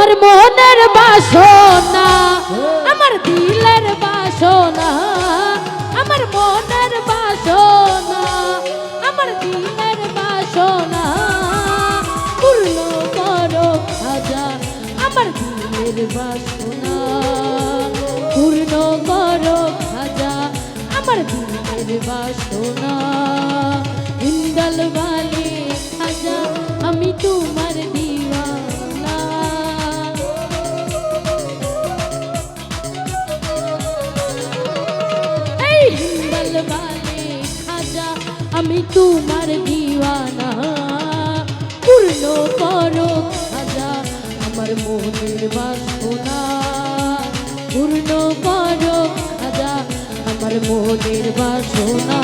আমার মনের বাসনা আমার দিলের বাসনা আমার মনের বাসনা আমার দিলের বাসনা পূর্ণ করো খাজা আমার দিলের বাসনা পূর্ণ করো খাজা আমার দিলের বাসনা ইন্দাল বালি খাজা আমি তোমার দিওয়ানা এই ইন্দাল বালি খাজা আমি তোমার দিওয়ানা পূর্ণ করো খাজা আমার মনের বাসনা পূর্ণ করো খাজা আমার মনের বাসনা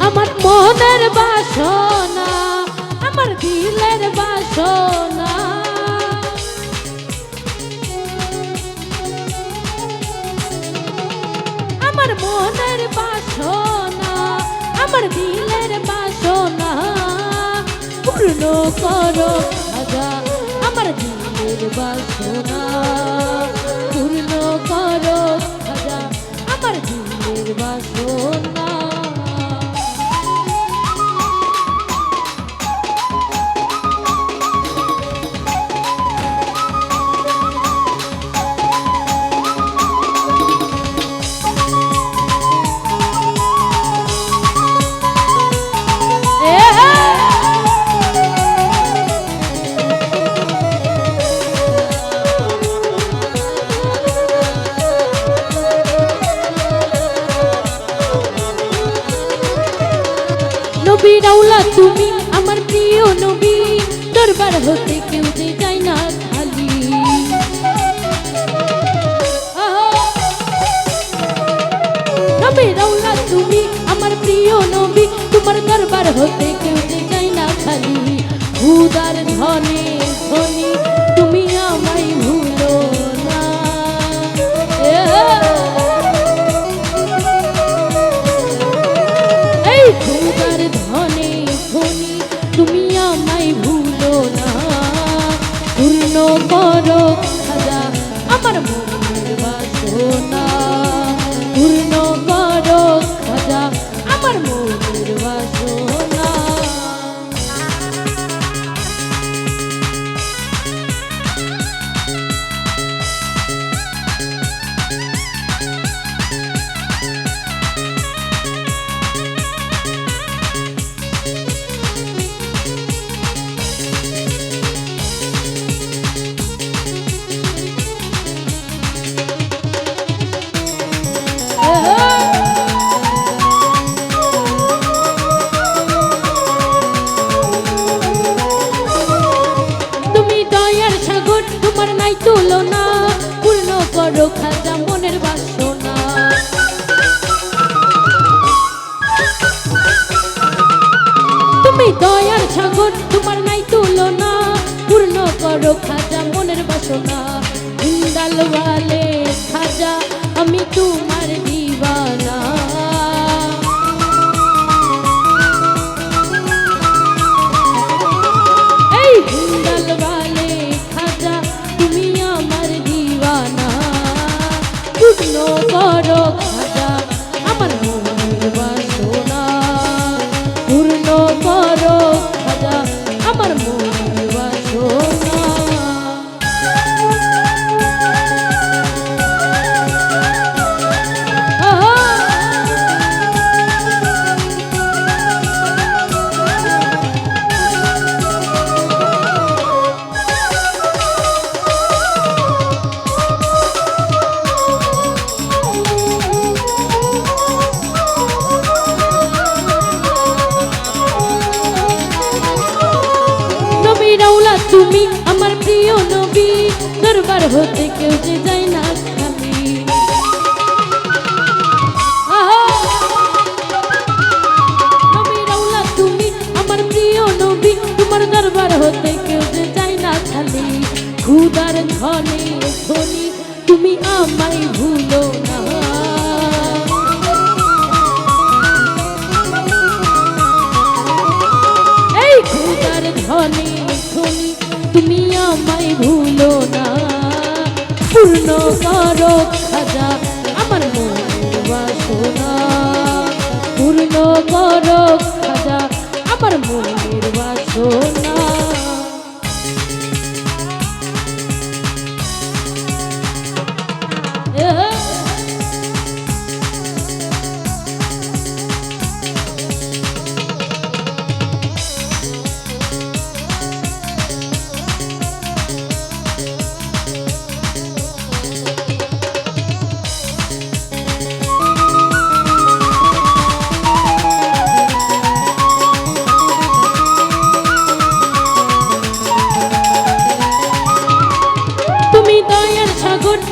আমার মনের বাসনা আমার দিলের বাসনা আমার মনের বাসনা আমার দিলের বাসনা পূর্ণ করো খাজা আমার দিলের বাসনা পূর্ণ করো খাজা আমার দিলের বাসনা নবী রাউলা তুমি আমার প্রিয় নবী দরবার হতে কেউ যে যায় না খালি নবী রাউলা তুমি আমার প্রিয় নবী তোমার দরবার হতে কেউ যে যায় না খালি খুদার ধনে ধনী তুমি আমায় ভুলো না এই খুদার ধনে ধনী তুমি আমায় ভুলো না পূর্ণ করো খাজা আমার মনের বাসনা পূর্ণ করো খাজা আমার মনের বাসনা তোমার নাই তুলনা পূর্ণ করো খাজা মনের বাসনা তুমি দয়ার সাগর তোমার নাই তুলনা পূর্ণ করো খাজা মনের বাসনা ইন্দাল ওয়ালে খাজা আমি তোমার দিওয়ানা এই ইন্দাল ওয়ালে খাজা তুমি আমার দিওয়ানা পূর্ণ করো খাজা আমার মনের বাসনা পূর্ণ করো খাজা আমার মনের বাসনা তুমি আমার প্রিয় নবী দরবার হতে কেউ যে যায় না খালি নবী রাউলা তুমি আমার প্রিয় নবী তোমার দরবার হতে কেউ যে যায় না খালি খুদার ধনে ধনী তুমি আমায় ভুলো না এই খুদার ধনে ধনী তুমি আমায় ভুলো না পূর্ণ করো খাজা আমার মনের বাসনা, পূর্ণ করো খাজা আমার মনের বাসনা।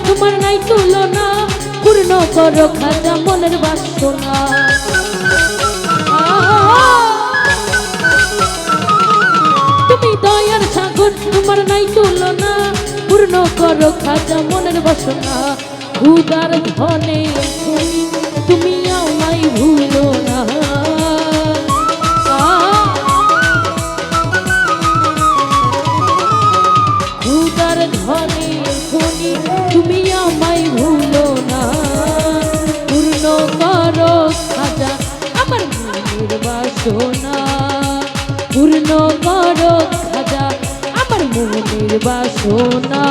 তোমার নাই তুলনা, পূর্ণ করো খাজা মনের বাসনা। তুমি দয়ার সাগর, তোমার নাই তুলনা, পূর্ণ করো খাজা মনের বাসনা। উদার ধনে তুমি আমায় ভুলো না, উদার ধনে তুমি আমায় ভুলো না, পূর্ণ করো খাজা আমার মনের বাসনা, পূর্ণ করো খাজা আমার মনের বাসনা,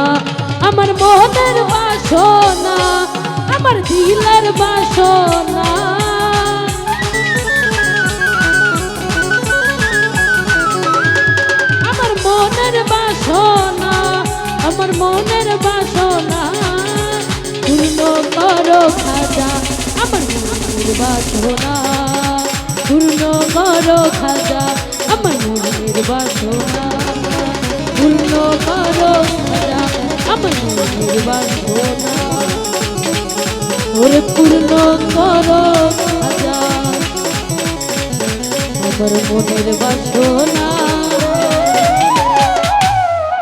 আমার মনের বাসনা, আমার দিলের বাসনা। আমার মনের বাসনা, আমার মনের বাসনা, পূর্ণ করো খাজা আমার মনের বাসনা, পূর্ণ করো খাজা আমার মনের বাসনা, পূর্ণ করো খাজা আমার মনের বাসনা, ওরে পূর্ণ করো খাজা আমার মনের বাসনা।